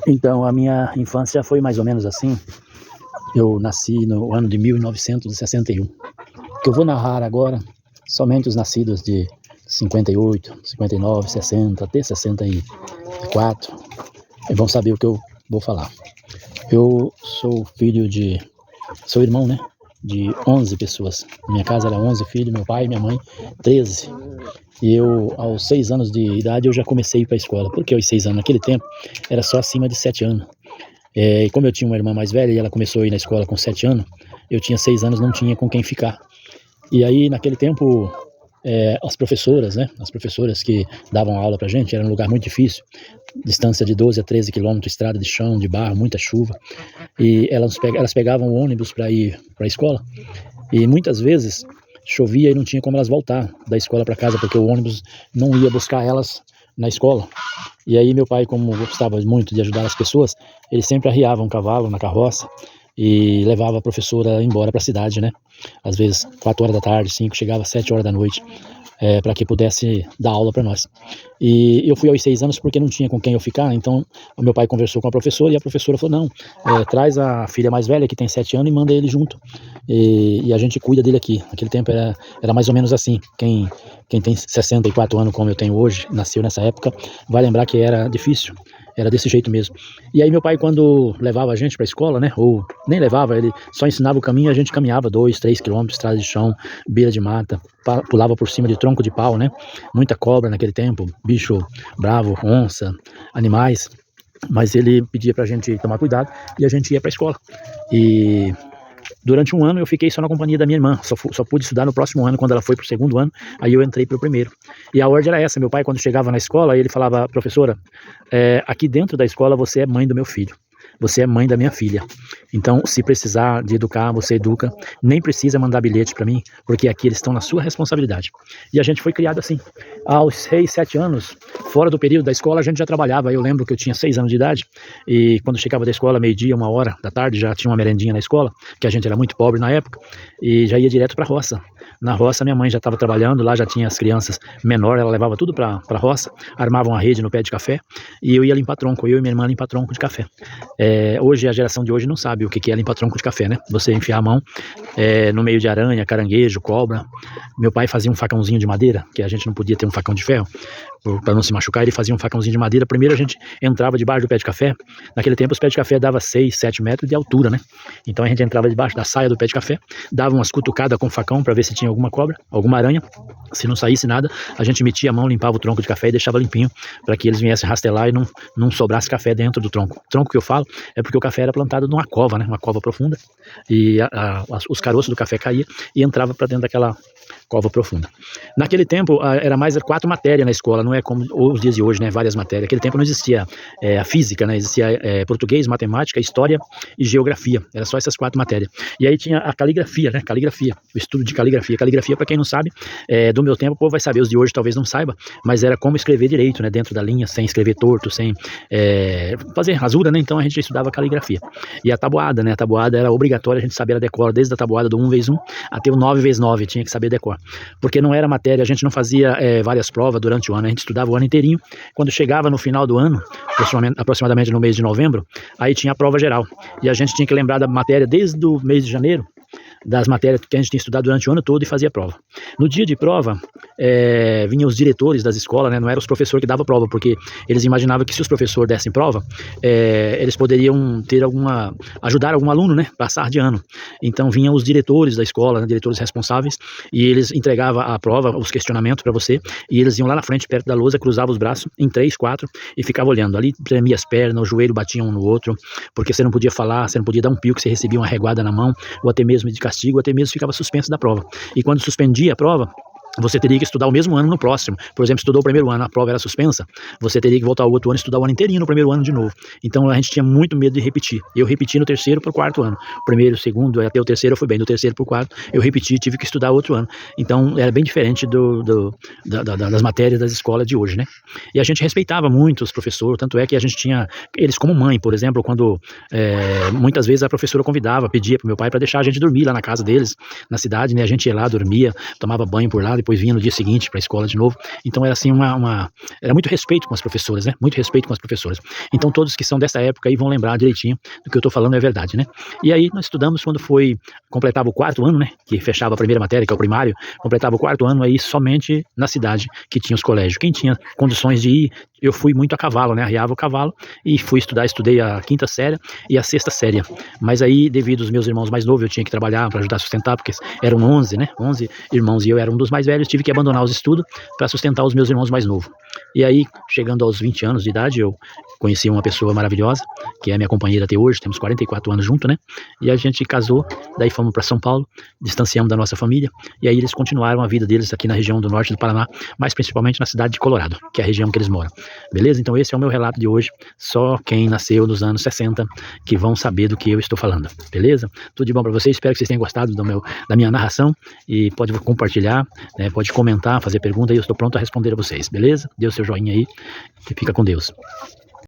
Então, a minha infância foi mais ou menos assim. Eu nasci no ano de 1961. O que eu vou narrar agora, somente os nascidos de 58, 59, 60, até 64, vão saber o que eu vou falar. Eu sou sou irmão, né, de 11 pessoas. Minha casa era 11 filhos, meu pai e minha mãe, 13. E eu, aos 6 anos de idade, eu já comecei a ir para a escola. Por que aos 6 anos? Naquele tempo, era só acima de 7 anos. E como eu tinha uma irmã mais velha e ela começou a ir na escola com 7 anos, eu tinha 6 anos, não tinha com quem ficar. E aí, naquele tempo, as professoras, né, as professoras que davam aula pra gente, era um lugar muito difícil, distância de 12 a 13 quilômetros, estrada de chão, de barro, muita chuva. E elas pegavam o ônibus para ir para a escola. E muitas vezes chovia e não tinha como elas voltar da escola para casa, porque o ônibus não ia buscar elas na escola. E aí meu pai, como gostava muito de ajudar as pessoas, ele sempre arriava um cavalo na carroça e levava a professora embora para a cidade, né? Às vezes 4 horas da tarde, 5, chegava às 7 horas da noite, para que pudesse dar aula para nós. E eu fui aos 6 anos porque não tinha com quem eu ficar, então o meu pai conversou com a professora e a professora falou, não, traz a filha mais velha que tem 7 anos e manda ele junto, e a gente cuida dele aqui. Naquele tempo era mais ou menos assim. Quem tem 64 anos como eu tenho hoje, nasceu nessa época, vai lembrar que era difícil. Era desse jeito mesmo. E aí meu pai, quando levava a gente para a escola, né, ou nem levava, ele só ensinava o caminho, a gente caminhava 2, 3 quilômetros, estrada de chão, beira de mata, pulava por cima de tronco de pau, né, muita cobra naquele tempo, bicho bravo, onça, animais, mas ele pedia pra gente tomar cuidado e a gente ia pra escola. E durante um ano eu fiquei só na companhia da minha irmã, só pude estudar no próximo ano, quando ela foi pro segundo ano, aí eu entrei pro primeiro. E a ordem era essa, meu pai quando chegava na escola, ele falava, professora, aqui dentro da escola você é mãe do meu filho. Você é mãe da minha filha. Então, se precisar de educar, você educa. Nem precisa mandar bilhete para mim, porque aqui eles estão na sua responsabilidade. E a gente foi criado assim. Aos 6, 7 anos, fora do período da escola, a gente já trabalhava. Eu lembro que eu tinha 6 anos de idade, e quando chegava da escola, meio-dia, 1 hora da tarde, já tinha uma merendinha na escola, que a gente era muito pobre na época, e já ia direto para a roça. Na roça, minha mãe já estava trabalhando, lá já tinha as crianças menores, ela levava tudo para a roça, armava uma rede no pé de café, e eu ia limpar tronco, eu e minha irmã limpar tronco de café. Hoje, a geração de hoje não sabe o que é limpar tronco de café, né? Você enfiar a mão no meio de aranha, caranguejo, cobra. Meu pai fazia um facãozinho de madeira, que a gente não podia ter um facão de ferro, para não se machucar, ele fazia um facãozinho de madeira. Primeiro a gente entrava debaixo do pé de café. Naquele tempo os pés de café davam 6, 7 metros de altura, né? Então a gente entrava debaixo da saia do pé de café, dava umas cutucadas com o facão para ver se tinha alguma cobra, alguma aranha. Se não saísse nada, a gente metia a mão, limpava o tronco de café e deixava limpinho, para que eles viessem rastelar e não sobrasse café dentro do tronco. O tronco que eu falo é porque o café era plantado numa cova, né? Uma cova profunda, e os caroços do café caíam e entrava para dentro daquela cova profunda. Naquele tempo era mais 4 matérias na escola, não é como os dias de hoje, né? Várias matérias. Naquele tempo não existia a física, né? Existia português, matemática, história e geografia. Era só essas 4 matérias. E aí tinha a caligrafia, né? Caligrafia, o estudo de caligrafia. Caligrafia, para quem não sabe, do meu tempo, o povo vai saber, os de hoje talvez não saiba, mas era como escrever direito, né? Dentro da linha, sem escrever torto, sem fazer rasura, né? Então a gente estudava caligrafia. E a tabuada, né? A tabuada era obrigatória, a gente sabia a decor, desde a tabuada do 1 vezes 1 até o 9 vezes 9, tinha que saber decor. Porque não era matéria, a gente não fazia várias provas durante o ano, a gente estudava o ano inteirinho. Quando chegava no final do ano, aproximadamente no mês de novembro, aí tinha a prova geral. E a gente tinha que lembrar da matéria desde o mês de janeiro, das matérias que a gente tinha estudado durante o ano todo, e fazia prova. No dia de prova, vinham os diretores das escolas, né? Não eram os professores que davam prova, porque eles imaginavam que se os professores dessem prova, eles poderiam ajudar algum aluno, né? Passar de ano. Então vinham os diretores da escola, né? Diretores responsáveis, e eles entregavam a prova, os questionamentos para você, e eles iam lá na frente, perto da lousa, cruzavam os braços em 3, 4 e ficavam olhando. Ali tremia as pernas, o joelho batia um no outro, porque você não podia falar, você não podia dar um pio, que você recebia uma reguada na mão, ou até mesmo de castigo, ou até mesmo ficava suspenso da prova. E quando suspendia a prova, você teria que estudar o mesmo ano no próximo. Por exemplo, estudou o primeiro ano, a prova era suspensa, você teria que voltar ao outro ano e estudar o ano inteirinho no primeiro ano de novo. Então a gente tinha muito medo de repetir. Eu repeti no terceiro pro 4º ano. Primeiro, segundo, até o terceiro eu fui bem. Do terceiro pro 4º, eu repeti, tive que estudar outro ano. Então era bem diferente das matérias das escolas de hoje, né? E a gente respeitava muito os professores, tanto é que a gente tinha eles como mãe, por exemplo, quando muitas vezes a professora convidava, pedia pro meu pai para deixar a gente dormir lá na casa deles, na cidade, né? A gente ia lá, dormia, tomava banho por lá, depois depois vinha no dia seguinte para a escola de novo. Então era assim era muito respeito com as professoras, né? Muito respeito com as professoras. Então todos que são dessa época aí vão lembrar direitinho do que eu estou falando, é verdade, né? E aí nós estudamos quando completava o 4º ano, né? Que fechava a primeira matéria, que é o primário, completava o 4º ano aí somente na cidade que tinha os colégios. Quem tinha condições de ir, eu fui muito a cavalo, né? Arriava o cavalo e fui estudei a 5ª série e a 6ª série. Mas aí, devido aos meus irmãos mais novos, eu tinha que trabalhar para ajudar a sustentar, porque eram 11, né? 11 irmãos e eu era um dos mais velhos, tive que abandonar os estudos para sustentar os meus irmãos mais novos. E aí, chegando aos 20 anos de idade, eu conheci uma pessoa maravilhosa, que é minha companheira até hoje, temos 44 anos juntos, né? E a gente casou, daí fomos para São Paulo, distanciamos da nossa família, e aí eles continuaram a vida deles aqui na região do norte do Paraná, mas principalmente na cidade de Colorado, que é a região que eles moram. Beleza? Então esse é o meu relato de hoje, só quem nasceu nos anos 60 que vão saber do que eu estou falando. Beleza? Tudo de bom para vocês, espero que vocês tenham gostado da minha narração, e pode compartilhar, né? Pode comentar, fazer pergunta, e eu estou pronto a responder a vocês. Beleza? Dê o seu joinha aí, e fica com Deus.